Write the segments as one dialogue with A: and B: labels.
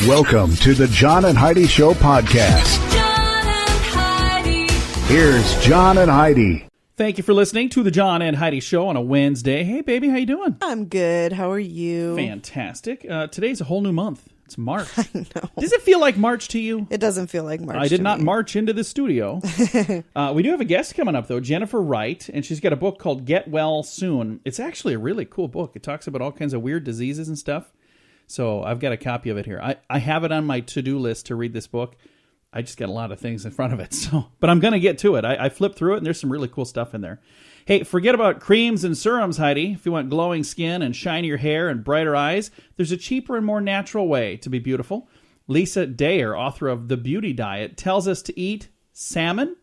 A: Welcome to the John and Heidi Show podcast.
B: John and Heidi.
A: Here's John and Heidi.
C: Thank you for listening to the John and Heidi Show on a Wednesday. Hey, baby, how you doing?
D: I'm good. How are you?
C: Fantastic. Today's a whole new month. It's March.
D: I know.
C: Does it feel like March to you?
D: It doesn't feel like March.
C: I did
D: to
C: not
D: me.
C: march into the studio. We do have a guest coming up, though, Jennifer Wright, and she's got a book called Get Well Soon. It's actually a really cool book. It talks about all kinds of weird diseases and stuff. So I've got a copy of it here. I have it on my to-do list to read this book. I just got a lot of things in front of it. But I'm going to get to it. I flipped through it, and there's some really cool stuff in there. Hey, forget about creams and serums, Heidi. If you want glowing skin and shinier hair and brighter eyes, there's a cheaper and more natural way to be beautiful. Lisa Dayer, author of The Beauty Diet, tells us to eat salmon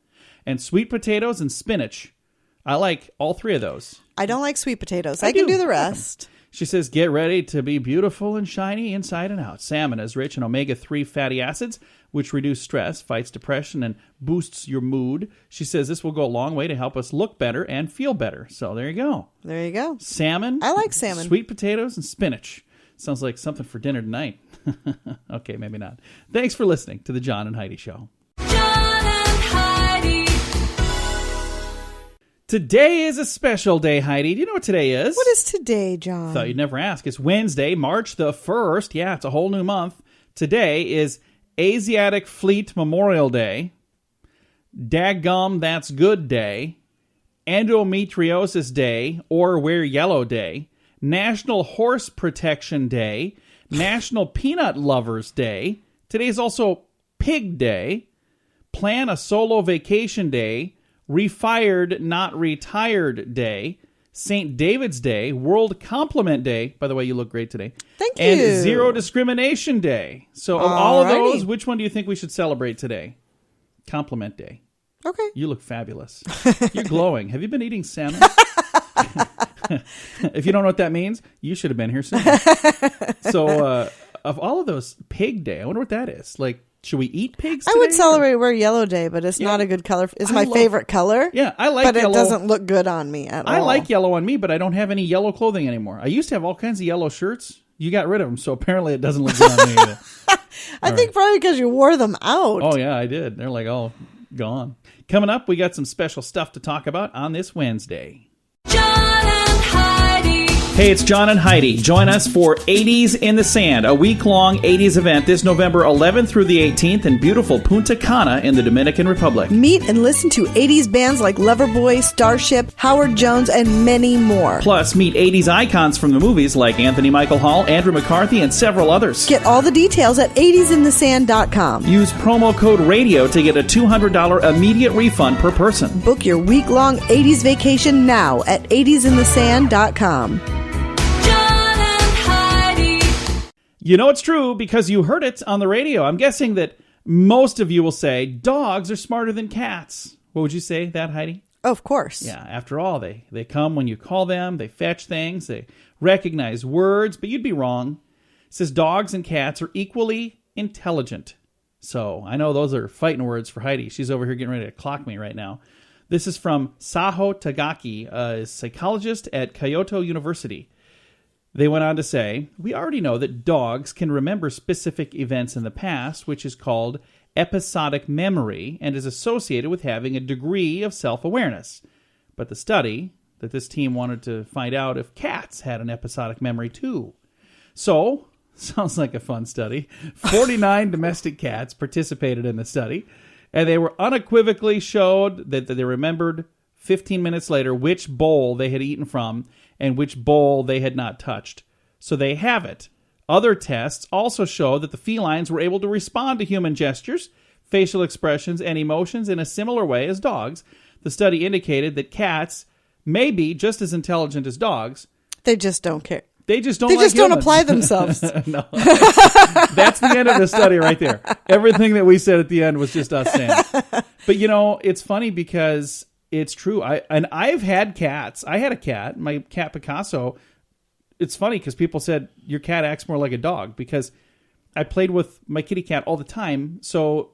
C: and sweet potatoes and spinach. I like all three of those.
D: I don't like sweet potatoes. I can do the rest.
C: She says, get ready to be beautiful and shiny inside and out. Salmon is rich in omega-3 fatty acids, which reduce stress, fights depression, and boosts your mood. She says this will go a long way to help us look better and feel better. So there you go.
D: There you go.
C: Salmon.
D: I like salmon.
C: Sweet potatoes and spinach. Sounds like something for dinner tonight. Okay, maybe not. Thanks for listening to the John and Heidi Show.
B: John and Heidi.
C: Today is a special day, Heidi. Do you know what today is?
D: What is today, John?
C: Thought you'd never ask. It's Wednesday, March the 1st. Yeah, it's a whole new month. Today is Asiatic Fleet Memorial Day, Daggum That's Good Day, Endometriosis Day, or Wear Yellow Day, National Horse Protection Day, National Peanut Lovers Day. Today is also Pig Day, Plan a Solo Vacation Day, Refired Not Retired Day, St. David's Day, World Compliment Day. By the way, you look great today.
D: Thank you.
C: And Zero Discrimination Day. So of all of those, which one do you think we should celebrate today? Compliment Day.
D: Okay.
C: You look fabulous. You're glowing. Have you been eating salmon? If you don't know what that means, you should have been here sooner. So of all of those, Pig Day, I wonder what that is. Like, should we eat pigs today?
D: I would celebrate Wear Yellow Day, but it's not a good color. It's my favorite color.
C: Yeah, I like
D: but
C: yellow.
D: But it doesn't look good on me at all.
C: I like yellow on me, but I don't have any yellow clothing anymore. I used to have all kinds of yellow shirts. You got rid of them, so apparently it doesn't look good on me either.
D: I think probably because you wore them out.
C: Oh, yeah, I did. They're like all gone. Coming up, we got some special stuff to talk about on this Wednesday.
B: John and Heidi.
C: Hey, it's John and Heidi. Join us for 80s in the Sand, a week-long 80s event this November 11th through the 18th in beautiful Punta Cana in the Dominican Republic.
D: Meet and listen to 80s bands like Loverboy, Starship, Howard Jones, and many more.
C: Plus, meet 80s icons from the movies like Anthony Michael Hall, Andrew McCarthy, and several others.
D: Get all the details at 80sinthesand.com.
C: Use promo code RADIO to get a $200 immediate refund per person.
D: Book your week-long 80s vacation now at 80sinthesand.com.
C: You know it's true because you heard it on the radio. I'm guessing that most of you will say dogs are smarter than cats. What would you say that, Heidi?
D: Of course.
C: Yeah, after all, they come when you call them, they fetch things, they recognize words, but you'd be wrong. It says dogs and cats are equally intelligent. So I know those are fighting words for Heidi. She's over here getting ready to clock me right now. This is from Saho Tagaki, a psychologist at Kyoto University. They went on to say, we already know that dogs can remember specific events in the past, which is called episodic memory and is associated with having a degree of self-awareness. But the study that this team wanted to find out if cats had an episodic memory too. So, sounds like a fun study. 49 domestic cats participated in the study, and they were unequivocally showed that they remembered 15 minutes later which bowl they had eaten from and which bowl they had not touched. So they have it. Other tests also show that the felines were able to respond to human gestures, facial expressions, and emotions in a similar way as dogs. The study indicated that cats may be just as intelligent as dogs.
D: They just don't care.
C: They just don't.
D: They
C: like
D: just don't
C: humans.
D: apply themselves.
C: No. That's the end of the study right there. Everything that we said at the end was just us saying. But you know, it's funny because it's true. I've had cats. I had a cat, my cat Picasso. It's funny because people said your cat acts more like a dog because I played with my kitty cat all the time. So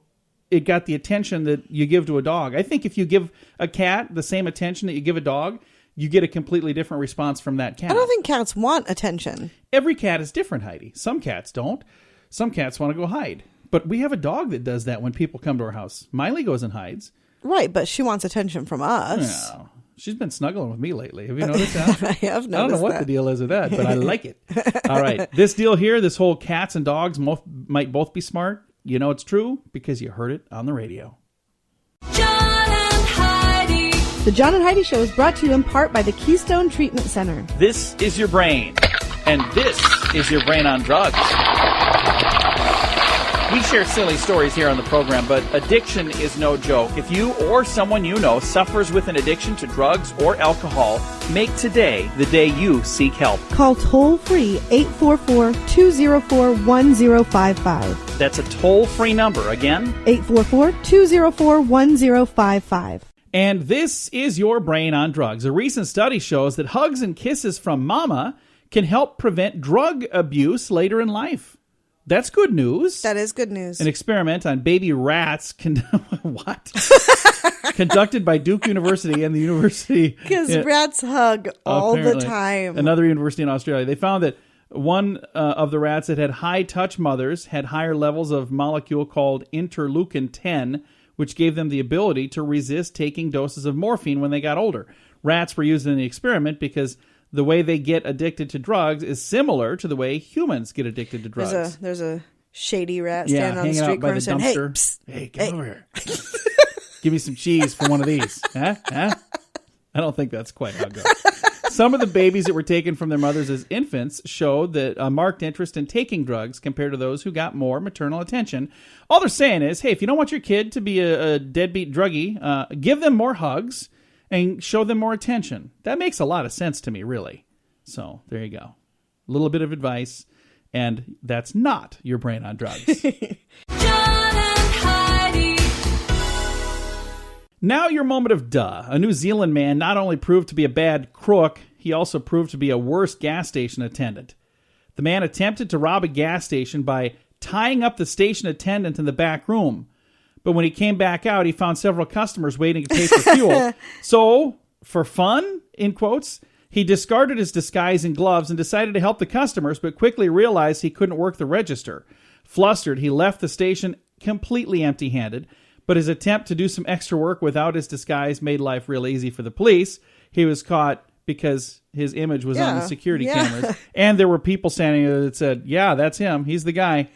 C: it got the attention that you give to a dog. I think if you give a cat the same attention that you give a dog, you get a completely different response from that cat.
D: I don't think cats want attention.
C: Every cat is different, Heidi. Some cats don't. Some cats want to go hide. But we have a dog that does that when people come to our house. Miley goes and hides.
D: Right, but she wants attention from us.
C: No. She's been snuggling with me lately. Have you noticed that?
D: I have noticed
C: I don't know what
D: that.
C: the deal is with that, but I like it. All right. This deal here, this whole cats and dogs might both be smart. You know it's true because you heard it on the radio.
B: John and Heidi.
D: The John and Heidi Show is brought to you in part by the Keystone Treatment Center.
C: This is your brain, and this is your brain on drugs. We share silly stories here on the program, but addiction is no joke. If you or someone you know suffers with an addiction to drugs or alcohol, make today the day you seek help.
D: Call toll-free 844-204-1055.
C: That's a toll-free number. Again,
D: 844-204-1055.
C: and this is your brain on drugs. A recent study shows that hugs and kisses from mama can help prevent drug abuse later in life. That's good news.
D: That is good news.
C: An experiment on baby rats conducted by Duke University and the University.
D: Because rats hug all the
C: Apparently,
D: time.
C: Another university in Australia. They found that one of the rats that had high touch mothers had higher levels of molecule called interleukin 10, which gave them the ability to resist taking doses of morphine when they got older. Rats were used in the experiment because the way they get addicted to drugs is similar to the way humans get addicted to drugs.
D: There's a shady rat standing on the
C: hanging
D: street
C: out by
D: corner
C: the
D: saying, "Hey,
C: dumpster.
D: psst,
C: Hey, come over here. Give me some cheese for one of these. Huh? I don't think that's quite how it goes. Some of the babies that were taken from their mothers as infants showed that a marked interest in taking drugs compared to those who got more maternal attention. All they're saying is, hey, if you don't want your kid to be a deadbeat druggie, give them more hugs and show them more attention. That makes a lot of sense to me, really. So there you go. A little bit of advice, and that's not your brain on drugs.
B: John and Heidi.
C: Now your moment of duh. A New Zealand man not only proved to be a bad crook, he also proved to be a worse gas station attendant. The man attempted to rob a gas station by tying up the station attendant in the back room. But when he came back out, he found several customers waiting to pay for fuel. So, for fun, in quotes, he discarded his disguise and gloves and decided to help the customers, but quickly realized he couldn't work the register. Flustered, he left the station completely empty-handed, but his attempt to do some extra work without his disguise made life real easy for the police. He was caught because his image was on the security cameras, and there were people standing there that said, yeah, that's him. He's the guy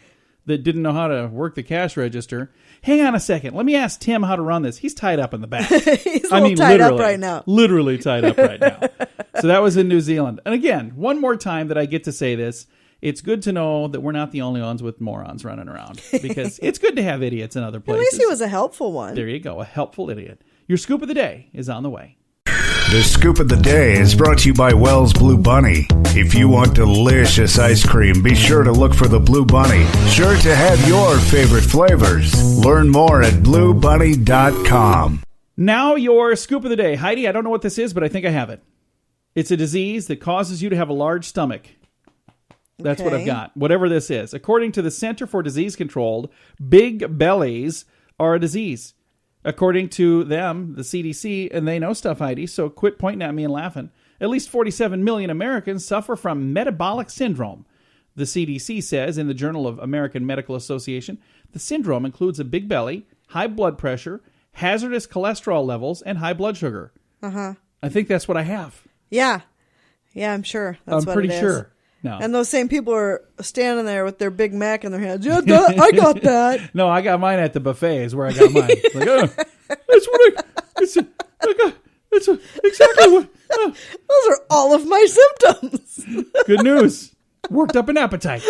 C: that didn't know how to work the cash register. Hang on a second. Let me ask Tim how to run this. He's tied up in the back.
D: He's a little tied up right now.
C: Literally tied up right now. So that was in New Zealand. And again, one more time that I get to say this, it's good to know that we're not the only ones with morons running around, because it's good to have idiots in other
D: At
C: places.
D: least he was a helpful one.
C: There you go. A helpful idiot. Your scoop of the day is on the way.
A: The Scoop of the Day is brought to you by Wells Blue Bunny. If you want delicious ice cream, be sure to look for the Blue Bunny. Sure to have your favorite flavors. Learn more at bluebunny.com.
C: Now your scoop of the day. Heidi, I don't know what this is, but I think I have it. It's a disease that causes you to have a large stomach. That's what I've got. Whatever this is. According to the Center for Disease Control, big bellies are a disease. According to them, the CDC, and they know stuff, Heidi, so quit pointing at me and laughing. At least 47 million Americans suffer from metabolic syndrome. The CDC says in the Journal of American Medical Association, the syndrome includes a big belly, high blood pressure, hazardous cholesterol levels, and high blood sugar. I think that's what I have.
D: Yeah. Yeah, I'm sure. That's
C: I'm
D: what
C: pretty
D: it is.
C: sure. No.
D: And those same people are standing there with their Big Mac in their hands. Yeah, I got that.
C: No, I got mine at the buffet is where I got mine. Like, oh, that's what it's exactly what.
D: Those are all of my symptoms.
C: Good news. Worked up an appetite.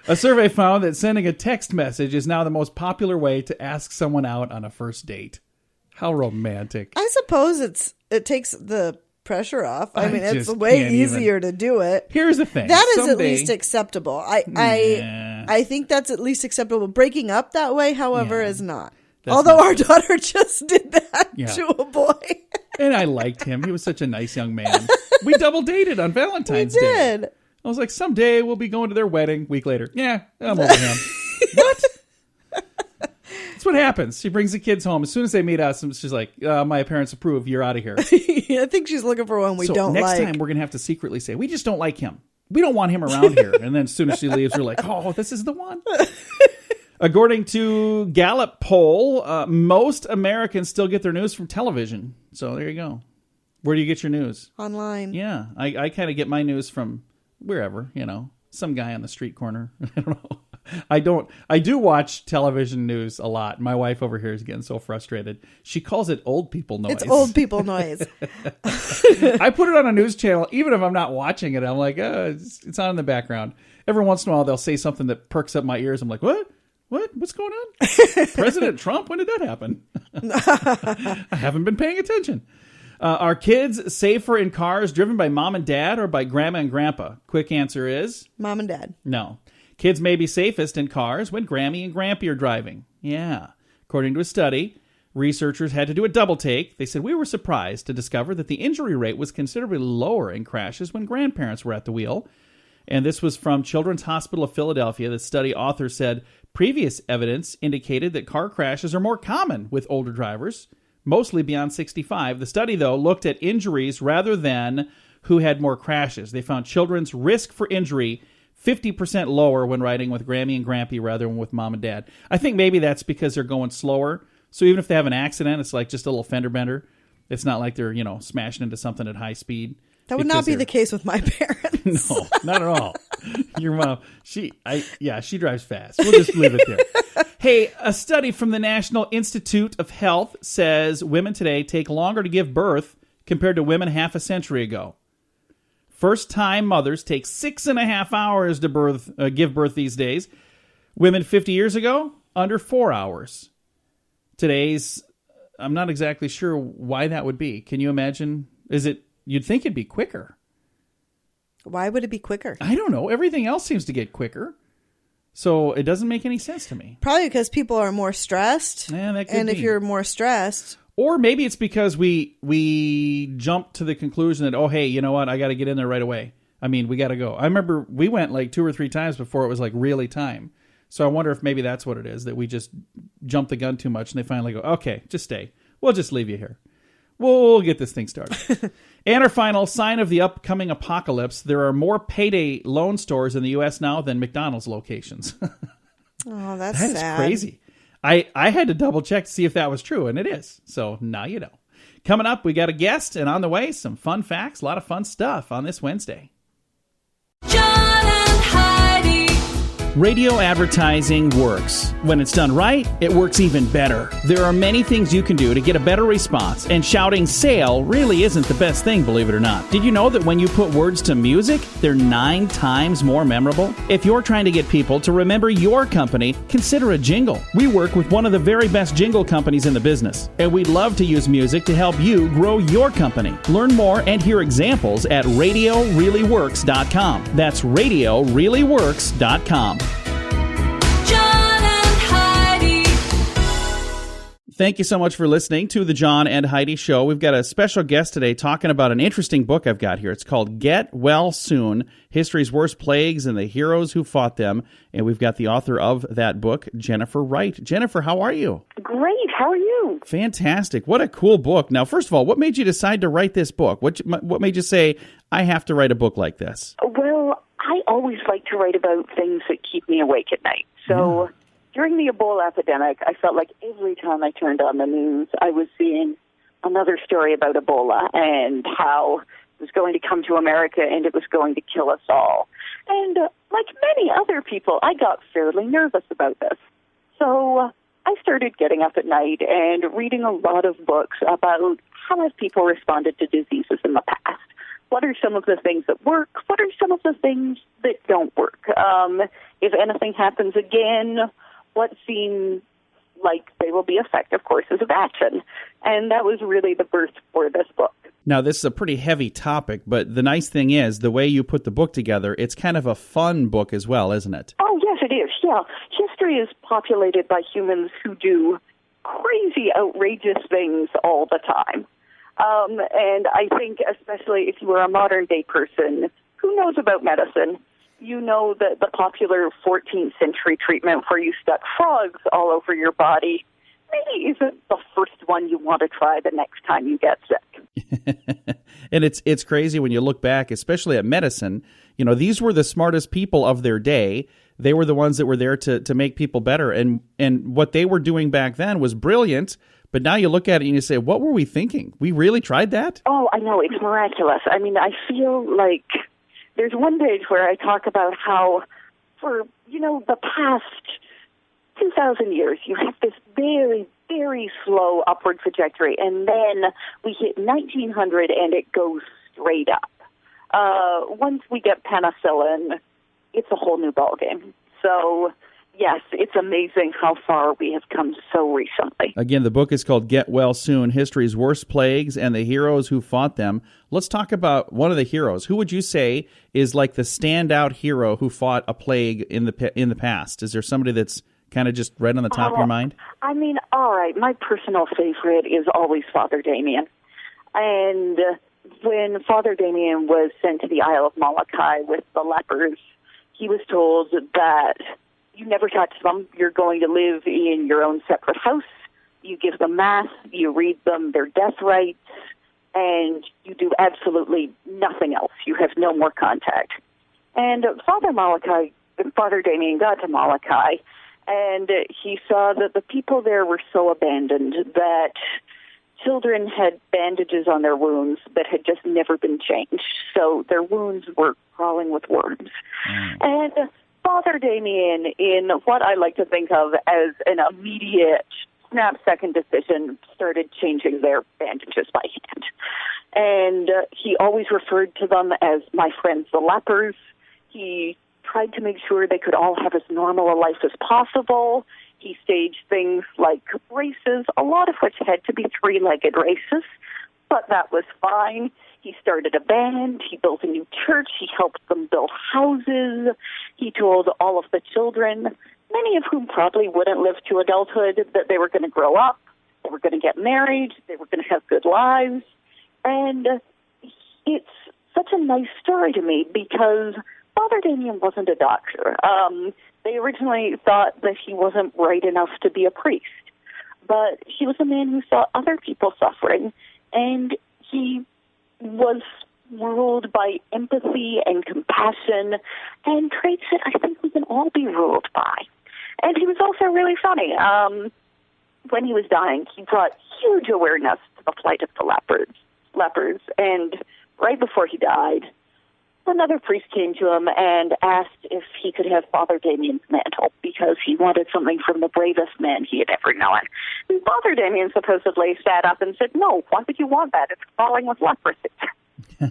C: A survey found that sending a text message is now the most popular way to ask someone out on a first date. How romantic.
D: I suppose it takes the pressure off. I mean, it's
C: just
D: way
C: can't
D: easier to do it.
C: Here's the thing.
D: That is at
C: Someday-
D: least acceptable. I think that's at least acceptable. Breaking up that way, however,
C: Yeah.
D: is not.
C: That's
D: Although
C: not
D: our daughter just did that
C: Yeah.
D: to a boy.
C: And I liked him. He was such a nice young man. We double dated on Valentine's
D: We
C: Day.
D: did.
C: I was like, someday we'll be going to their wedding. Week later. Yeah, I'm over him. What? That's what happens. She brings the kids home. As soon as they meet us, she's like, my parents approve. You're out of here.
D: I think she's looking for one we
C: So
D: don't
C: next
D: like.
C: time we're going to have to secretly say, we just don't like him. we don't want him around here. And then as soon as she leaves, we're like, oh, this is the one. According to Gallup poll, most Americans still get their news from television. So there you go. Where do you get your news?
D: Online.
C: Yeah, I kind of get my news from wherever, some guy on the street corner. I don't know. I do watch television news a lot. My wife over here is getting so frustrated. She calls it old people noise.
D: It's old people noise.
C: I put it on a news channel, even if I'm not watching it. I'm like, it's on in the background. Every once in a while, they'll say something that perks up my ears. I'm like, what? What's going on? President Trump? When did that happen? I haven't been paying attention. Are kids safer in cars driven by mom and dad or by grandma and grandpa? Quick answer is...
D: Mom and dad.
C: No. Kids may be safest in cars when Grammy and Grampy are driving. Yeah. According to a study, researchers had to do a double take. They said, we were surprised to discover that the injury rate was considerably lower in crashes when grandparents were at the wheel. And this was from Children's Hospital of Philadelphia. The study author said previous evidence indicated that car crashes are more common with older drivers, mostly beyond 65. The study, though, looked at injuries rather than who had more crashes. They found children's risk for injury 50% lower when riding with Grammy and Grampy rather than with mom and dad. I think maybe that's because they're going slower. So even if they have an accident, it's like just a little fender bender. It's not like they're, smashing into something at high speed.
D: That would not be the case with my parents.
C: No, not at all. Your mom, she drives fast. We'll just leave it there. Hey, a study from the National Institute of Health says women today take longer to give birth compared to women half a century ago. First-time mothers take 6.5 hours to give birth these days. Women 50 years ago, under 4 hours. Today's, I'm not exactly sure why that would be. Can you imagine? You'd think it'd be quicker.
D: Why would it be quicker?
C: I don't know. Everything else seems to get quicker. So it doesn't make any sense to me.
D: Probably because people are more stressed.
C: Yeah, that could
D: and
C: be.
D: If you're more stressed...
C: Or maybe it's because we jumped to the conclusion that, oh, hey, you know what? I got to get in there right away. I mean, we got to go. I remember we went like 2 or 3 times before it was like really time. So I wonder if maybe that's what it is, that we just jumped the gun too much and they finally go, okay, just stay. We'll just leave you here. We'll get this thing started. And our final sign of the upcoming apocalypse, there are more payday loan stores in the U.S. now than McDonald's locations.
D: Oh, that's
C: sad. That is crazy. I had to double check to see if that was true, and it is. So now you know. Coming up, we got a guest, and on the way, some fun facts, a lot of fun stuff on this Wednesday.
B: John and Heidi.
C: Radio advertising works. When it's done right, it works even better. There are many things you can do to get a better response, and shouting sale really isn't the best thing, believe it or not. Did you know that when you put words to music, they're 9 times more memorable? If you're trying to get people to remember your company, consider a jingle. We work with one of the very best jingle companies in the business, and we'd love to use music to help you grow your company. Learn more and hear examples at RadioReallyWorks.com. That's RadioReallyWorks.com. Thank you so much for listening to the John and Heidi Show. We've got a special guest today talking about an interesting book I've got here. It's called Get Well Soon, History's Worst Plagues and the Heroes Who Fought Them. And we've got the author of that book, Jennifer Wright. Jennifer, how are you?
E: Great. How are you?
C: Fantastic. What a cool book. Now, first of all, what made you decide to write this book? What made you say, I have to write a book like this?
E: Well, I always like to write about things that keep me awake at night. So... During the Ebola epidemic, I felt like every time I turned on the news, I was seeing another story about Ebola and how it was going to come to America and it was going to kill us all. And like many other people, I got fairly nervous about this. So I started getting up at night and reading a lot of books about how have people responded to diseases in the past. What are some of the things that work? What are some of the things that don't work? If anything happens again, what seems like they will be effective courses of action. And that was really the birth for this book.
C: Now, this is a pretty heavy topic, but the nice thing is, the way you put the book together, it's kind of a fun book as well, isn't it?
E: Oh, yes, it is. Yeah. History is populated by humans who do crazy, outrageous things all the time. And I think especially if you are a modern-day person who knows about medicine, you know that the popular 14th century treatment where you stuck frogs all over your body maybe isn't the first one you want to try the next time you get sick.
C: And it's crazy when you look back, especially at medicine. You know, these were the smartest people of their day. They were the ones that were there to make people better. And what they were doing back then was brilliant. But now you look at it and you say, what were we thinking? We really tried that?
E: Oh, I know. It's miraculous. I mean, I feel like there's one page where I talk about how for, the past 2,000 years, you have this very, very slow upward trajectory. And then we hit 1900 and it goes straight up. Once we get penicillin, it's a whole new ballgame. So, yes, it's amazing how far we have come so recently.
C: Again, the book is called Get Well Soon, History's Worst Plagues and the Heroes Who Fought Them. Let's talk about one of the heroes. Who would you say is like the standout hero who fought a plague in the past? Is there somebody that's kind of just right on the top of your mind?
E: I mean, all right, my personal favorite is always Father Damien. And when Father Damien was sent to the Isle of Molokai with the lepers, he was told that you never touch them. You're going to live in your own separate house. You give them Mass. You read them their death rites. And you do absolutely nothing else. You have no more contact. And Father Damien got to Molokai, and he saw that the people there were so abandoned that children had bandages on their wounds that had just never been changed. So their wounds were crawling with worms. And Father Damien, in what I like to think of as an immediate snap-second decision, started changing their bandages by hand. And he always referred to them as my friends the lepers. He tried to make sure they could all have as normal a life as possible. He staged things like races, a lot of which had to be three-legged races, but that was fine. He started a band. He built a new church. He helped them build houses. He told all of the children, many of whom probably wouldn't live to adulthood, that they were going to grow up, they were going to get married, they were going to have good lives. And it's such a nice story to me because Father Damien wasn't a doctor. They originally thought that he wasn't bright enough to be a priest, but he was a man who saw other people suffering, and he was ruled by empathy and compassion and traits that I think we can all be ruled by. And he was also really funny. When he was dying, he brought huge awareness to the plight of the lepers. And right before he died, another priest came to him and asked if he could have Father Damien's mantle because he wanted something from the bravest man he had ever known. And Father Damien supposedly sat up and said, "No, why would you want that? It's crawling with leprosy." So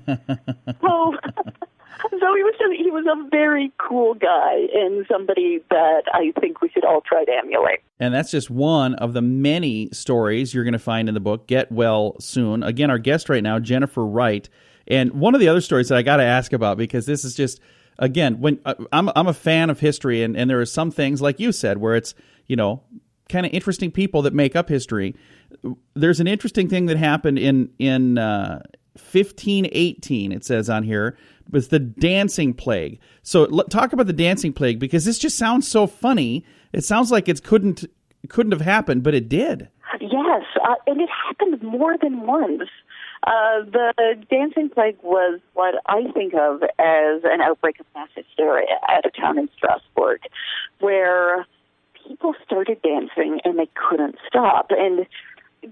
E: he was a very cool guy and somebody that I think we should all try to emulate.
C: And that's just one of the many stories you're going to find in the book, Get Well Soon. Again, our guest right now, Jennifer Wright. And one of the other stories that I got to ask about, because this is just, again, when I'm a fan of history, and there are some things, like you said, where it's, kind of interesting people that make up history. There's an interesting thing that happened in 1518, it says on here, was the dancing plague. So talk about the dancing plague, because this just sounds so funny. It sounds like it couldn't have happened, but it did.
E: Yes, and it happened more than once. The dancing plague was what I think of as an outbreak of mass hysteria at a town in Strasbourg, where people started dancing and they couldn't stop. And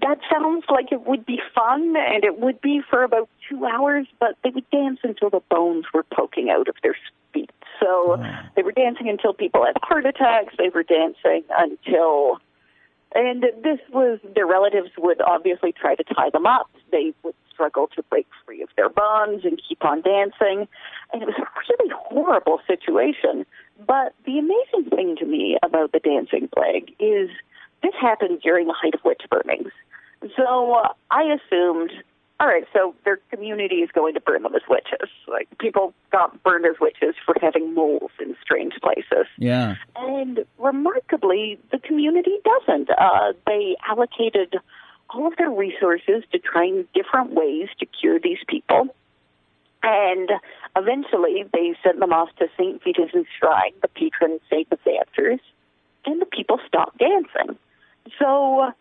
E: that sounds like it would be fun, and it would be for about 2 hours, but they would dance until the bones were poking out of their feet. So they were dancing until people had heart attacks. They were dancing until... And their relatives would obviously try to tie them up. They would struggle to break free of their bonds and keep on dancing. And it was a really horrible situation. But the amazing thing to me about the dancing plague is this happened during the height of witch burnings. So I assumed, all right, so their community is going to burn them as witches. Like, people got burned as witches for having moles in strange places.
C: Yeah.
E: And remarkably, the community doesn't. They allocated all of their resources to trying different ways to cure these people. And eventually, they sent them off to St. Vitus's shrine, the patron saint of dancers, and the people stopped dancing. So...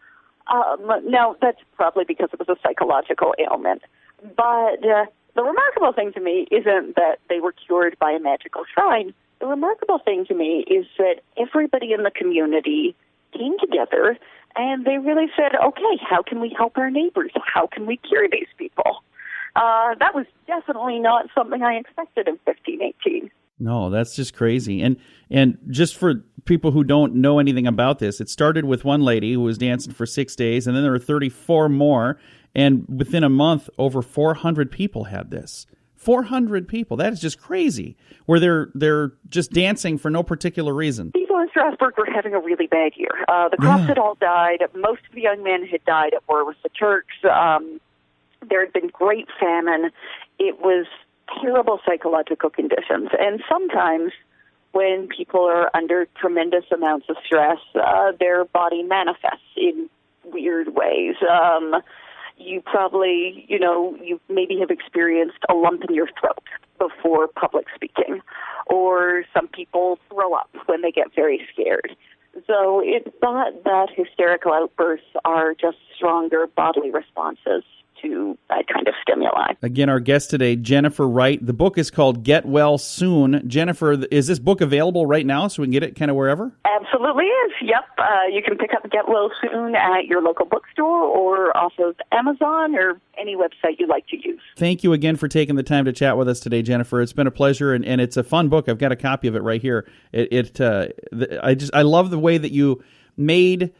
E: now, that's probably because it was a psychological ailment. But the remarkable thing to me isn't that they were cured by a magical shrine. The remarkable thing to me is that everybody in the community came together and they really said, okay, how can we help our neighbors? How can we cure these people? That was definitely not something I expected in 1518.
C: No, that's just crazy. And just for people who don't know anything about this, it started with one lady who was dancing for 6 days, and then there were 34 more, and within a month, over 400 people had this. 400 people. That is just crazy, where they're just dancing for no particular reason.
E: People in Strasbourg were having a really bad year. The crops had all died. Most of the young men had died at war with the Turks. There had been great famine. It was terrible psychological conditions. And sometimes when people are under tremendous amounts of stress, their body manifests in weird ways. You probably, you maybe have experienced a lump in your throat before public speaking, or some people throw up when they get very scared. So it's not that hysterical outbursts are just stronger bodily responses to that kind of stimuli.
C: Again, our guest today, Jennifer Wright. The book is called Get Well Soon. Jennifer, is this book available right now so we can get it kind of wherever?
E: Absolutely is. Yep. You can pick up Get Well Soon at your local bookstore or off of Amazon or any website you like to use.
C: Thank you again for taking the time to chat with us today, Jennifer. It's been a pleasure, and it's a fun book. I've got a copy of it right here. I love the way that you made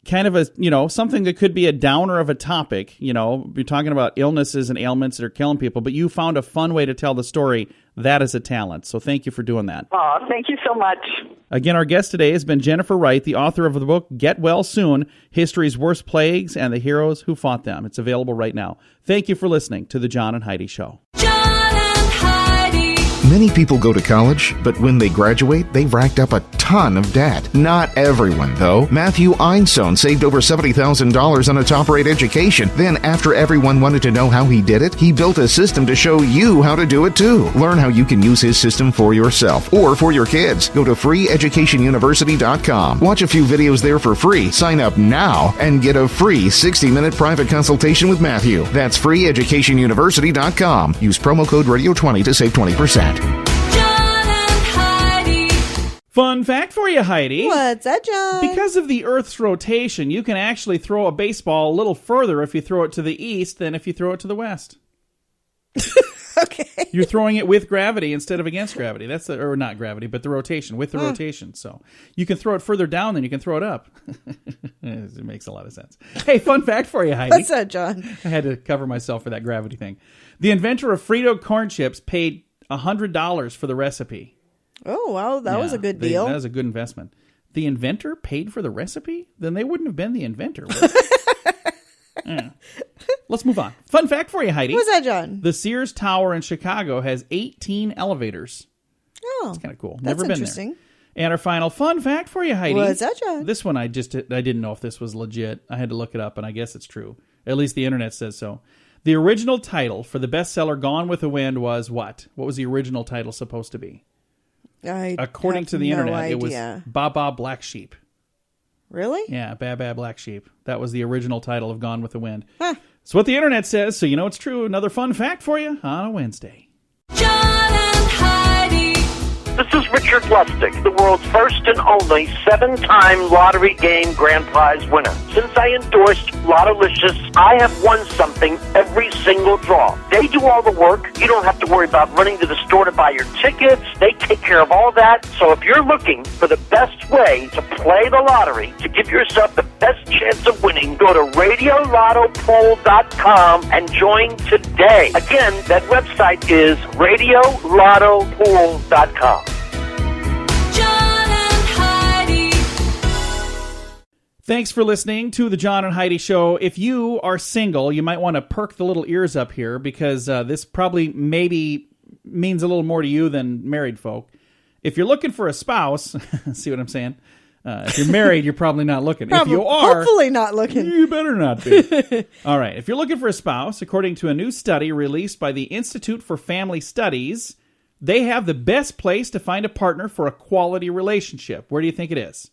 C: kind of a, something that could be a downer of a topic. You're talking about illnesses and ailments that are killing people, but you found a fun way to tell the story. That is a talent. So thank you for doing that.
E: Oh, thank you so much.
C: Again, our guest today has been Jennifer Wright, the author of the book Get Well Soon, History's Worst Plagues and the Heroes Who Fought Them. It's available right now. Thank you for listening to The John and Heidi Show.
B: John and Heidi.
F: Many people go to college, but when they graduate, they've racked up a ton of debt. Not everyone, though. Matthew Einstone saved over $70,000 on a top-rate education. Then, after everyone wanted to know how he did it, he built a system to show you how to do it, too. Learn how you can use his system for yourself or for your kids. Go to freeeducationuniversity.com. Watch a few videos there for free. Sign up now and get a free 60-minute private consultation with Matthew. That's freeeducationuniversity.com. Use promo code Radio20 to save 20%.
B: John and Heidi.
C: Fun fact for you, Heidi.
D: What's that, John?
C: Because of the Earth's rotation, you can actually throw a baseball a little further if you throw it to the east than if you throw it to the west.
D: Okay.
C: You're throwing it with gravity instead of against gravity. That's or not gravity, but the rotation, with the rotation. So you can throw it further down than you can throw it up. It makes a lot of sense. Hey, fun fact for you, Heidi.
D: What's that, John?
C: I had to cover myself for that gravity thing. The inventor of Frito corn chips paid $100 for the recipe.
D: Oh, well, that was a good deal.
C: That was a good investment. The inventor paid for the recipe? Then they wouldn't have been the inventor. Would they? Yeah. Let's move on. Fun fact for you, Heidi.
D: What's that, John?
C: The Sears Tower in Chicago has 18 elevators.
D: Oh,
C: That's kind of cool.
D: that's
C: Never been
D: interesting.
C: there. And our final fun fact for you, Heidi.
D: What's that, John?
C: This one I didn't know if this was legit. I had to look it up, and I guess it's true. At least the internet says so. The original title for the bestseller Gone with the Wind was what? What was the original title supposed to be? According to the internet, it was Baa Black Sheep.
D: Really?
C: Yeah, Baa Black Sheep. That was the original title of Gone with the Wind.
D: Huh.
C: It's what the internet says, so you know it's true. Another fun fact for you on a Wednesday.
B: John and Heidi.
G: This is Richard Lustig, the world's first and only 7-time lottery game grand prize winner. Since I endorsed Lottolicious, I have won something every single draw. They do all the work. You don't have to worry about running to the store to buy your tickets. They take care of all that. So if you're looking for the best way to play the lottery, to give yourself the best chance of winning, go to radiolottopool.com and join today. Again, that website is radiolottopool.com.
B: John and Heidi.
C: Thanks for listening to the John and Heidi Show. If you are single, you might want to perk the little ears up here because this probably maybe means a little more to you than married folk. If you're looking for a spouse, see what I'm saying? If you're married, you're probably not looking. If you are,
D: hopefully not looking.
C: You better not be. All right. If you're looking for a spouse, according to a new study released by the Institute for Family Studies, they have the best place to find a partner for a quality relationship. Where do you think it is?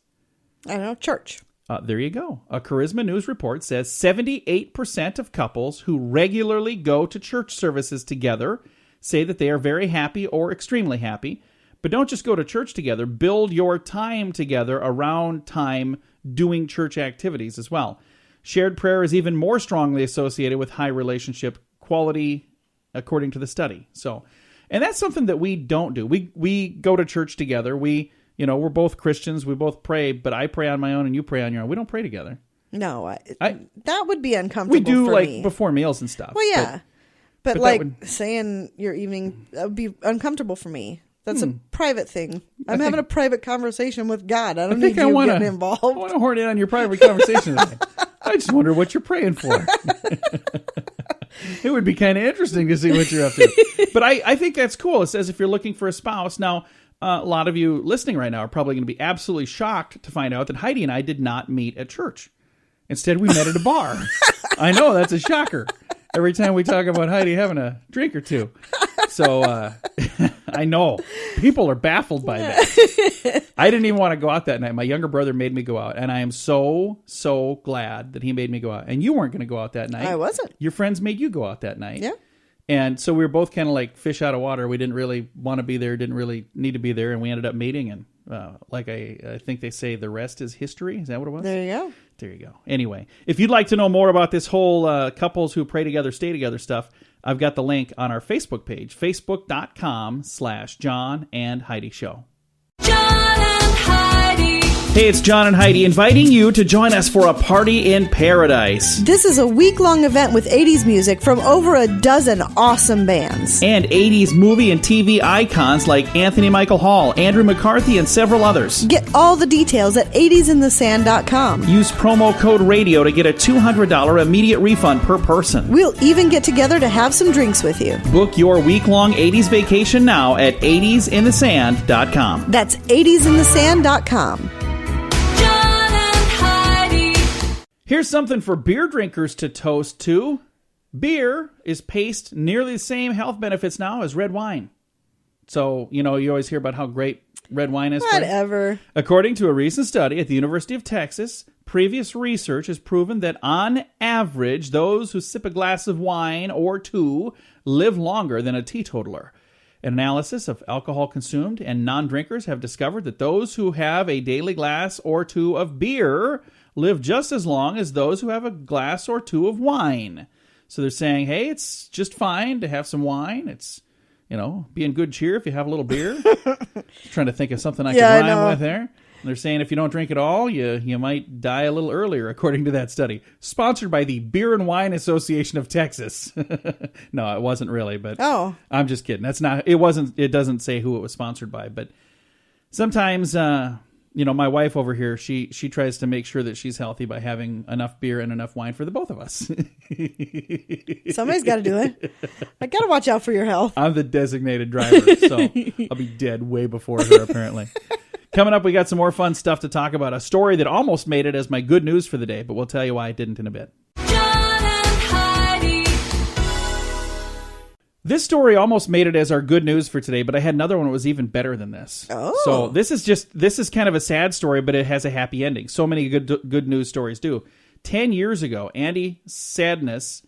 D: I don't know, church.
C: There you go. A Charisma News report says 78% of couples who regularly go to church services together say that they are very happy or extremely happy. But don't just go to church together. Build your time together around time doing church activities as well. Shared prayer is even more strongly associated with high relationship quality, according to the study. And that's something that we don't do. We go to church together. We're both Christians. We both pray, but I pray on my own and you pray on your own. We don't pray together.
D: No, that would be uncomfortable.
C: We do
D: for me.
C: Before meals and stuff.
D: Well, yeah, but saying your evening, that would be uncomfortable for me. That's a private thing. I'm having a private conversation with God. I don't need you getting involved.
C: I want to horn in on your private conversation today. I just wonder what you're praying for. It would be kind of interesting to see what you're up to. But I think that's cool. It says if you're looking for a spouse. Now, a lot of you listening right now are probably going to be absolutely shocked to find out that Heidi and I did not meet at church. Instead, we met at a bar. I know, that's a shocker. Every time we talk about Heidi having a drink or two. So, I know. People are baffled by that. I didn't even want to go out that night. My younger brother made me go out. And I am so, so glad that he made me go out. And you weren't going to go out that night.
D: I wasn't.
C: Your friends made you go out that night.
D: Yeah.
C: And so we were both kind of like fish out of water. We didn't really want to be there, didn't really need to be there. And we ended up meeting. And I think they say the rest is history. Is that what it was?
D: There you go.
C: There you go. Anyway, if you'd like to know more about this whole couples who pray together, stay together stuff, I've got the link on our Facebook page, facebook.com/John and Heidi Show.
B: John and Heidi.
C: Hey, it's John and Heidi inviting you to join us for a party in paradise.
D: This is a week-long event with 80s music from over a dozen awesome bands.
C: And 80s movie and TV icons like Anthony Michael Hall, Andrew McCarthy, and several others.
D: Get all the details at 80sinthesand.com.
C: Use promo code RADIO to get a $200 immediate refund per person.
D: We'll even get together to have some drinks with you.
C: Book your week-long 80s vacation now at 80sinthesand.com.
D: That's 80sinthesand.com.
B: John and Heidi.
C: Here's something for beer drinkers to toast to. Beer is paced nearly the same health benefits now as red wine. So, you always hear about how great red wine is.
D: Whatever.
C: According to a recent study at the University of Texas, previous research has proven that on average, those who sip a glass of wine or two live longer than a teetotaler. An analysis of alcohol consumed and non-drinkers have discovered that those who have a daily glass or two of beer live just as long as those who have a glass or two of wine. So they're saying, hey, it's just fine to have some wine. It's, be in good cheer if you have a little beer. Trying to think of something I could rhyme with there. They're saying if you don't drink at all, you might die a little earlier, according to that study. Sponsored by the Beer and Wine Association of Texas. No, it wasn't really, but I'm just kidding. That's not. It wasn't. It doesn't say who it was sponsored by, but sometimes, my wife over here, she tries to make sure that she's healthy by having enough beer and enough wine for the both of us.
D: Somebody's got to do it. I got to watch out for your health.
C: I'm the designated driver, so I'll be dead way before her, apparently. Coming up, we got some more fun stuff to talk about. A story that almost made it as my good news for the day, but we'll tell you why it didn't in a bit.
B: John and Heidi.
C: This story almost made it as our good news for today, but I had another one that was even better than this.
D: Oh.
C: So this is kind of a sad story, but it has a happy ending. So many good news stories do. 10 years ago, Andy Sandness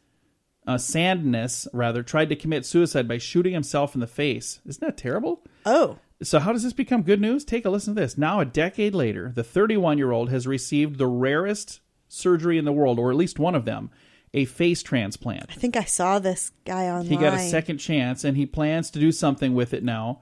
C: tried to commit suicide by shooting himself in the face. Isn't that terrible?
D: Oh.
C: So how does this become good news? Take a listen to this. Now, a decade later, the 31-year-old has received the rarest surgery in the world, or at least one of them, a face transplant.
D: I think I saw this guy online.
C: He got a second chance, and he plans to do something with it now.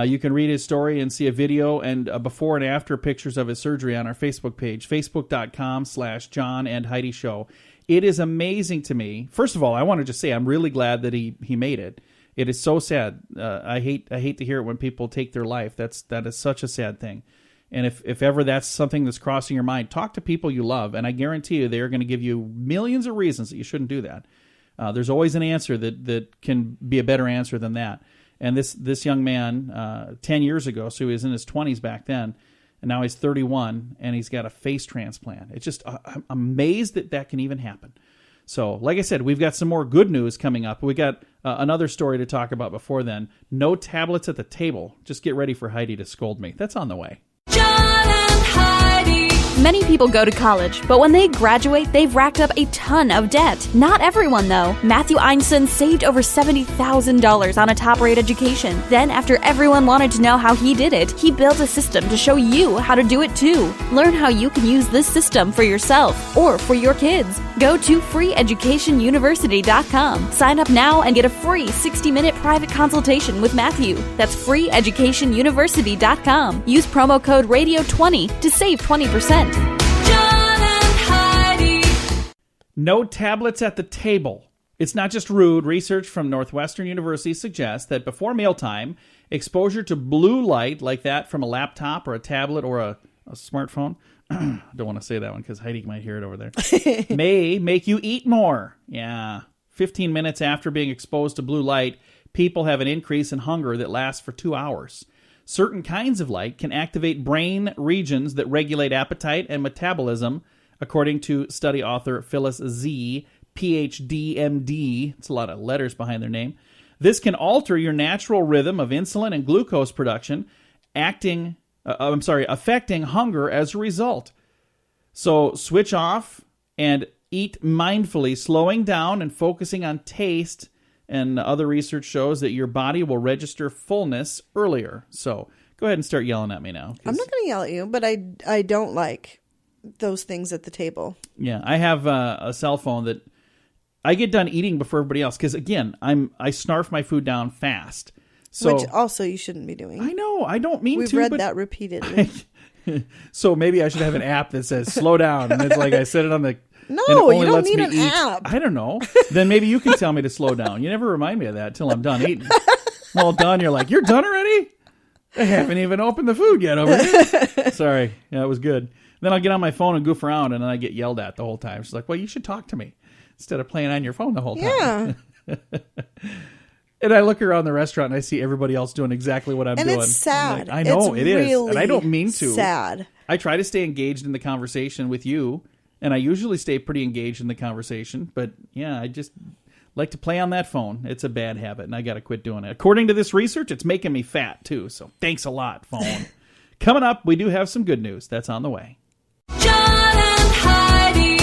C: You can read his story and see a video and before and after pictures of his surgery on our Facebook page, facebook.com/John and Heidi Show. It is amazing to me. First of all, I want to just say I'm really glad that he made it. It is so sad. I hate to hear it when people take their life. That is such a sad thing. And if ever that's something that's crossing your mind, talk to people you love, and I guarantee you they are going to give you millions of reasons that you shouldn't do that. There's always an answer that can be a better answer than that. And this young man, 10 years ago, so he was in his 20s back then, and now he's 31, and he's got a face transplant. It's just, I'm amazed that can even happen. So, like I said, we've got some more good news coming up. We got another story to talk about before then. No tablets at the table. Just get ready for Heidi to scold me. That's on the way.
B: John and Heidi.
H: Many people go to college, but when they graduate, they've racked up a ton of debt. Not everyone, though. Matthew Einstein saved over $70,000 on a top-rate education. Then, after everyone wanted to know how he did it, he built a system to show you how to do it too. Learn how you can use this system for yourself or for your kids. Go to freeeducationuniversity.com. Sign up now and get a free 60-minute private consultation with Matthew. That's freeeducationuniversity.com. Use promo code RADIO20 to save 20%.
B: John and Heidi.
C: No tablets at the table. It's not just rude. Research from Northwestern University suggests that before mealtime, exposure to blue light like that from a laptop or a tablet or a smartphone, I don't want to say that one because Heidi might hear it over there, may make you eat more. Yeah. 15 minutes after being exposed to blue light, people have an increase in hunger that lasts for 2 hours. Certain kinds of light can activate brain regions that regulate appetite and metabolism, according to study author Phyllis Z., PhD, MD. It's a lot of letters behind their name. This can alter your natural rhythm of insulin and glucose production, affecting hunger as a result. So switch off and eat mindfully, slowing down and focusing on taste. And other research shows that your body will register fullness earlier. So go ahead and start yelling at me now.
D: I'm not going to yell at you, but I don't like those things at the table.
C: Yeah, I have a cell phone that I get done eating before everybody else because, again, I snarf my food down fast. So,
D: which also you shouldn't be doing.
C: I know. I don't mean
D: We've
C: to.
D: read that repeatedly.
C: So maybe I should have an app that says slow down. And it's like I set it on the...
D: No, you don't need an app.
C: I don't know. Then maybe you can tell me to slow down. You never remind me of that until I'm done eating. I'm all done. You're like, you're done already? I haven't even opened the food yet over here. Sorry. Yeah, it was good. Then I'll get on my phone and goof around, and then I get yelled at the whole time. She's like, well, you should talk to me instead of playing on your phone the whole time.
D: Yeah.
C: And I look around the restaurant, and I see everybody else doing exactly what I'm doing.
D: And it's sad.
C: Like, I know,
D: it's
C: it is.
D: really
C: And I don't mean to.
D: sad.
C: I try to stay engaged in the conversation with you. And I usually stay pretty engaged in the conversation. But, yeah, I just like to play on that phone. It's a bad habit, and I got to quit doing it. According to this research, it's making me fat, too. So thanks a lot, phone. Coming up, we do have some good news. That's on the way.
B: John and Heidi.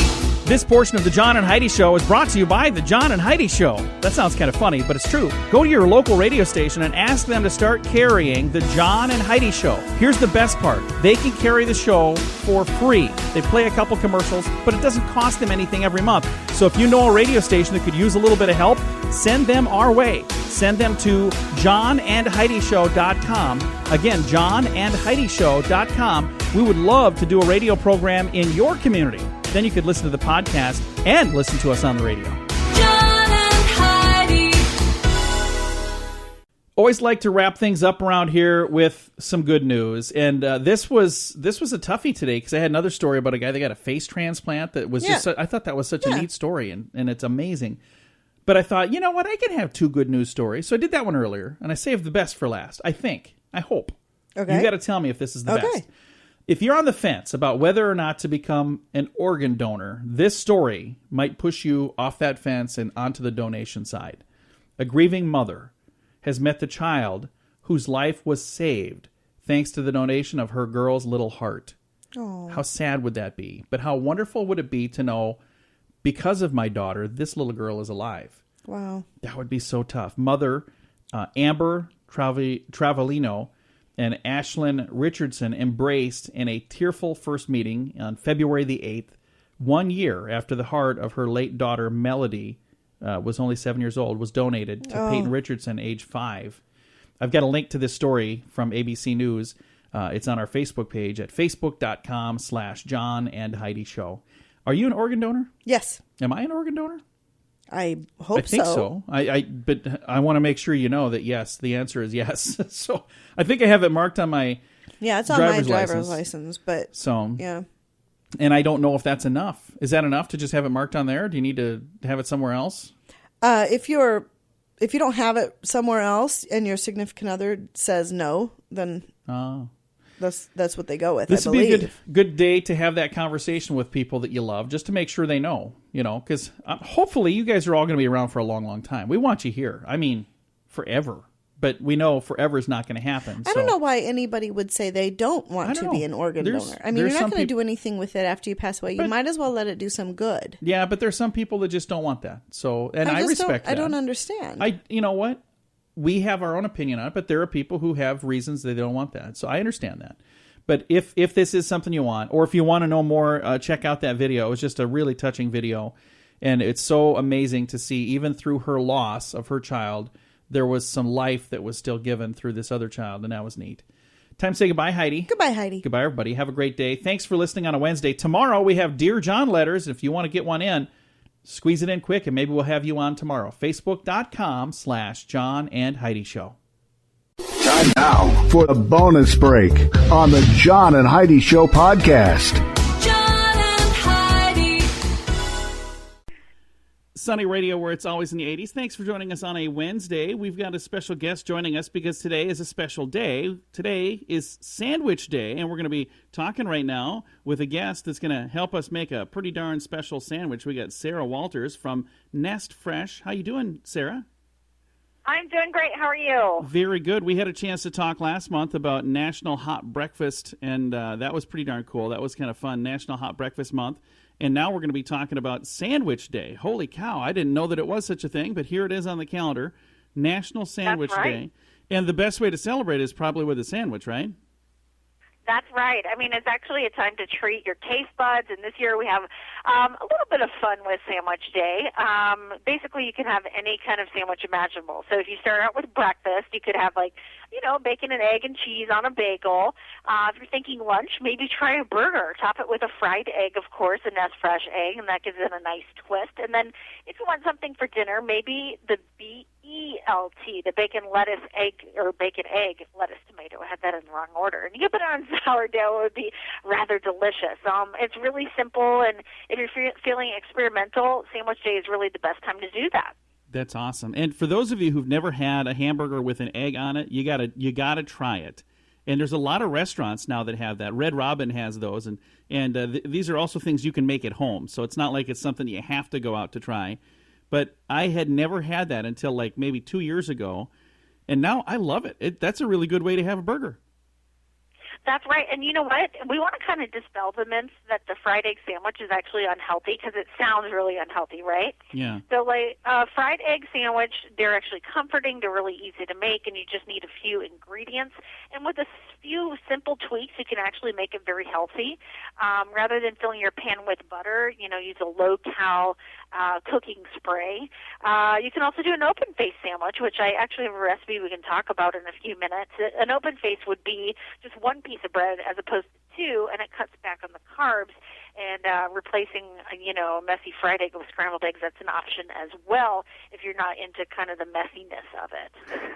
C: This portion of the John and Heidi Show is brought to you by the John and Heidi Show. That sounds kind of funny, but it's true. Go to your local radio station and ask them to start carrying the John and Heidi Show. Here's the best part. They can carry the show for free. They play a couple commercials, but it doesn't cost them anything every month. So if you know a radio station that could use a little bit of help, send them our way. Send them to johnandheidishow.com. Again, johnandheidishow.com. We would love to do a radio program in your community. Then you could listen to the podcast and listen to us on the radio.
B: John and Heidi.
C: Always like to wrap things up around here with some good news. And this was a toughie today because I had another story about a guy that got a face transplant that was just, I thought that was such a neat story and it's amazing. But I thought, you know what, I can have two good news stories. So I did that one earlier and I saved the best for last. I hope. Okay. You got to tell me if this is the best. If you're on the fence about whether or not to become an organ donor, this story might push you off that fence and onto the donation side. A grieving mother has met the child whose life was saved thanks to the donation of her girl's little heart.
D: Aww.
C: How sad would that be? But how wonderful would it be to know, because of my daughter, this little girl is alive?
D: Wow.
C: That would be so tough. Mother, Amber Travaglino, and Ashlyn Richardson embraced in a tearful first meeting on February the 8th, 1 year after the heart of her late daughter, Melody, was only 7 years old, was donated to Peyton Richardson, age 5. I've got a link to this story from ABC News. It's on our Facebook page at facebook.com/John and Heidi Show. Are you an organ donor?
D: Yes.
C: Am I an organ donor?
D: I hope so.
C: I think so. But I want to make sure you know that yes, the answer is yes. So I think I have it marked on my
D: it's on my driver's license. But yeah.
C: And I don't know if that's enough. Is that enough to just have it marked on there? Do you need to have it somewhere else?
D: If you don't have it somewhere else and your significant other says no, then that's what they go with.
C: This would be a good day to have that conversation with people that you love, just to make sure they know, because hopefully you guys are all going to be around for a long, long time. We want you here. I mean, forever. But we know forever is not going to happen.
D: I don't know why anybody would say they don't want to be an organ donor. I mean, you're not going to do anything with it after you pass away. You might as well let it do some good.
C: Yeah, but there's some people that just don't want that. So, and I respect that.
D: I don't understand.
C: You know what? We have our own opinion on it, but there are people who have reasons they don't want that. So I understand that. But if this is something you want, or if you want to know more, check out that video. It was just a really touching video. And it's so amazing to see, even through her loss of her child, there was some life that was still given through this other child, and that was neat. Time to say goodbye, Heidi.
D: Goodbye, Heidi.
C: Goodbye, everybody. Have a great day. Thanks for listening on a Wednesday. Tomorrow we have Dear John letters. If you want to get one in, squeeze it in quick, and maybe we'll have you on tomorrow. Facebook.com/John and Heidi Show.
A: Time now for the bonus break on the John and Heidi Show podcast.
B: John and Heidi.
C: Sunny Radio, where it's always in the 80s. Thanks for joining us on a Wednesday. We've got a special guest joining us because today is a special day. Today is Sandwich Day, and we're going to be talking right now with a guest that's going to help us make a pretty darn special sandwich. We got Sarah Walters from Nestfresh. How you doing, Sarah?
I: I'm doing great. How are you?
C: Very good. We had a chance to talk last month about National Hot Breakfast, and that was pretty darn cool. That was kind of fun, National Hot Breakfast Month. And now we're going to be talking about Sandwich Day. Holy cow, I didn't know that it was such a thing, but here it is on the calendar, National Sandwich Day. And the best way to celebrate is probably with a sandwich, right?
I: That's right. I mean, it's actually a time to treat your taste buds, and this year we have a little bit of fun with Sandwich Day. Basically, you can have any kind of sandwich imaginable. So if you start out with breakfast, you could have, like, bacon and egg and cheese on a bagel. If you're thinking lunch, maybe try a burger. Top it with a fried egg, of course, a Nestfresh egg, and that gives it a nice twist. And then if you want something for dinner, maybe the BELT, the bacon, lettuce, egg, or bacon, egg, lettuce, tomato. I had that in the wrong order. And you could put it on sourdough. It would be rather delicious. It's really simple, and if you're feeling experimental, Sandwich Day is really the best time to do that.
C: That's awesome. And for those of you who've never had a hamburger with an egg on it, you gotta try it. And there's a lot of restaurants now that have that. Red Robin has those, and these are also things you can make at home. So it's not like it's something you have to go out to try. But I had never had that until like maybe 2 years ago, and now I love it. That's a really good way to have a burger.
I: That's right. And you know what? We want to kind of dispel the myth that the fried egg sandwich is actually unhealthy, because it sounds really unhealthy, right?
C: Yeah.
I: So, like, fried egg sandwich, they're actually comforting. They're really easy to make, and you just need a few ingredients. And with a few simple tweaks, you can actually make it very healthy. Rather than filling your pan with butter, use a low-cal cooking spray. You can also do an open-face sandwich, which I actually have a recipe we can talk about in a few minutes. An open face would be just one piece of bread as opposed to two, and it cuts back on the carbs. And replacing, a messy fried egg with scrambled eggs, that's an option as well if you're not into kind of the messiness of it.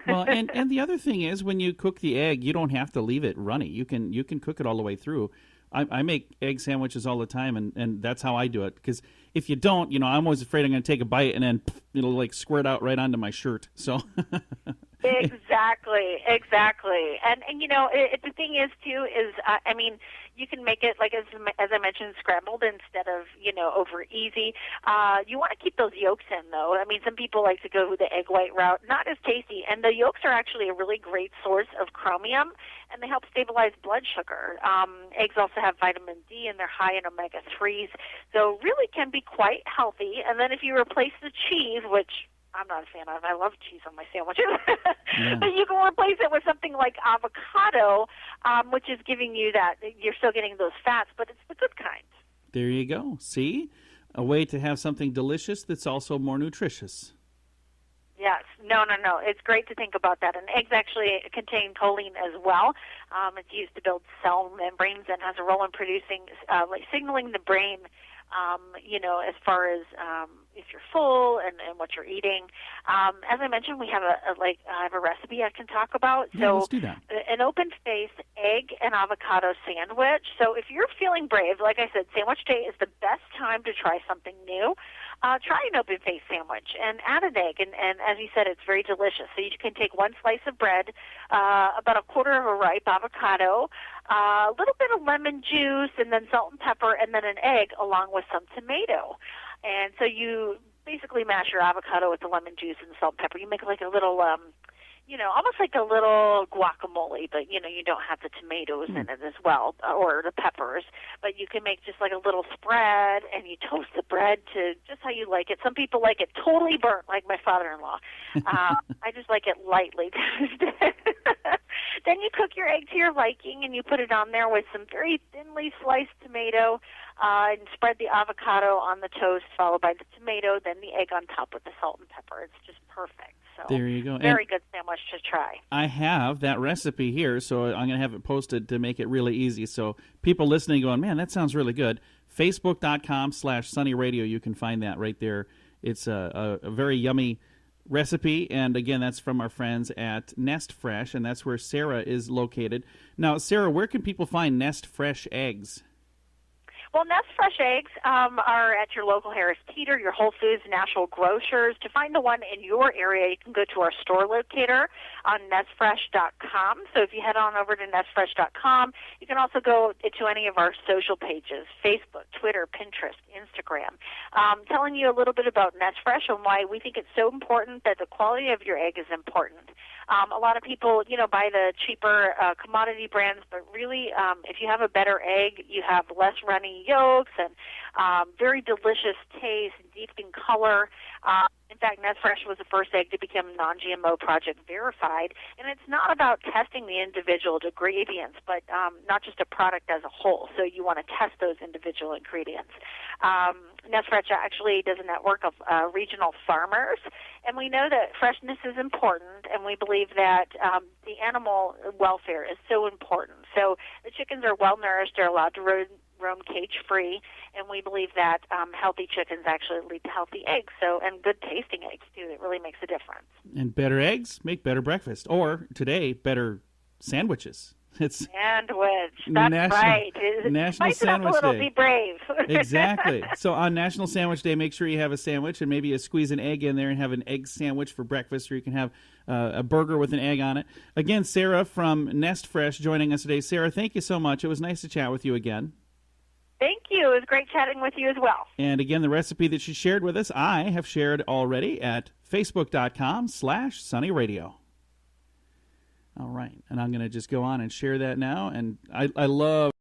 C: Well, and the other thing is, when you cook the egg, you don't have to leave it runny. You can cook it all the way through. I make egg sandwiches all the time, and that's how I do it. Because if you don't, I'm always afraid I'm going to take a bite and then it'll like squirt out right onto my shirt. So.
I: Exactly. And the thing is, too, is, you can make it, like, as I mentioned, scrambled instead of, over easy. You want to keep those yolks in, though. I mean, some people like to go with the egg white route. Not as tasty. And the yolks are actually a really great source of chromium, and they help stabilize blood sugar. Eggs also have vitamin D, and they're high in omega-3s. So really can be quite healthy. And then if you replace the cheese, which I'm not a fan of. I love cheese on my sandwiches. Yeah. But you can replace it with something like avocado, which is giving you that. You're still getting those fats, but it's the good kind.
C: There you go. See? A way to have something delicious that's also more nutritious.
I: Yes. No. It's great to think about that. And eggs actually contain choline as well. It's used to build cell membranes and has a role in producing, signaling the brain, as far as if you're full and what you're eating. As I mentioned, we have I have a recipe I can talk about.
C: Yeah,
I: so
C: let's do that.
I: An open-faced egg and avocado sandwich. So if you're feeling brave, like I said, Sandwich Day is the best time to try something new. Try an open-faced sandwich and add an egg. And as you said, it's very delicious. So you can take one slice of bread, about a quarter of a ripe avocado, a little bit of lemon juice, and then salt and pepper, and then an egg along with some tomato. And so you basically mash your avocado with the lemon juice and the salt and pepper. You make like a little, almost like a little guacamole, but, you don't have the tomatoes in it as well, or the peppers. But you can make just like a little spread, and you toast the bread to just how you like it. Some people like it totally burnt, like my father-in-law. I just like it lightly toasted. Then you cook your egg to your liking, and you put it on there with some very thinly sliced tomato, and spread the avocado on the toast, followed by the tomato, then the egg on top with the salt and pepper. It's just perfect. So
C: there you go.
I: Very good sandwich to try.
C: I have that recipe here, so I'm going to have it posted to make it really easy. So people listening going, man, that sounds really good. Facebook.com/sunnyradio. You can find that right there. It's a very yummy recipe, and again, that's from our friends at Nestfresh, and that's where Sarah is located. Now, Sarah, where can people find Nestfresh eggs?
I: Well, nestfresh eggs are at your local Harris Teeter, your Whole Foods, National Grocers. To find the one in your area, you can go to our store locator on nestfresh.com. So if you head on over to nestfresh.com, you can also go to any of our social pages, Facebook, Twitter, Pinterest, Instagram, telling you a little bit about Nestfresh and why we think it's so important that the quality of your egg is important. A lot of people, buy the cheaper commodity brands, but really, if you have a better egg, you have less runny yolks and very delicious taste, deep in color. In fact, Nestfresh was the first egg to become non-GMO Project verified, and it's not about testing the individual ingredients, but not just a product as a whole. So you want to test those individual ingredients. Nestfresh actually does a network of regional farmers, and we know that freshness is important, and we believe that the animal welfare is so important. So the chickens are well-nourished, they're allowed to roam cage-free, and we believe that healthy chickens actually lead to healthy eggs, and good-tasting eggs, too. It really makes a difference.
C: And better eggs make better breakfast, or today, better sandwiches. It's
I: sandwich. That's right.
C: National Sandwich
I: Day. Be brave.
C: Exactly. So on National Sandwich Day, make sure you have a sandwich, and maybe you squeeze an egg in there and have an egg sandwich for breakfast, or you can have a burger with an egg on it. Again, Sarah from Nestfresh joining us today. Sarah, thank you so much. It was nice to chat with you again.
I: Thank you. It was great chatting with you as well.
C: And again, the recipe that she shared with us, I have shared already at facebook.com/sunnyradio. All right. And I'm going to just go on and share that now. And I love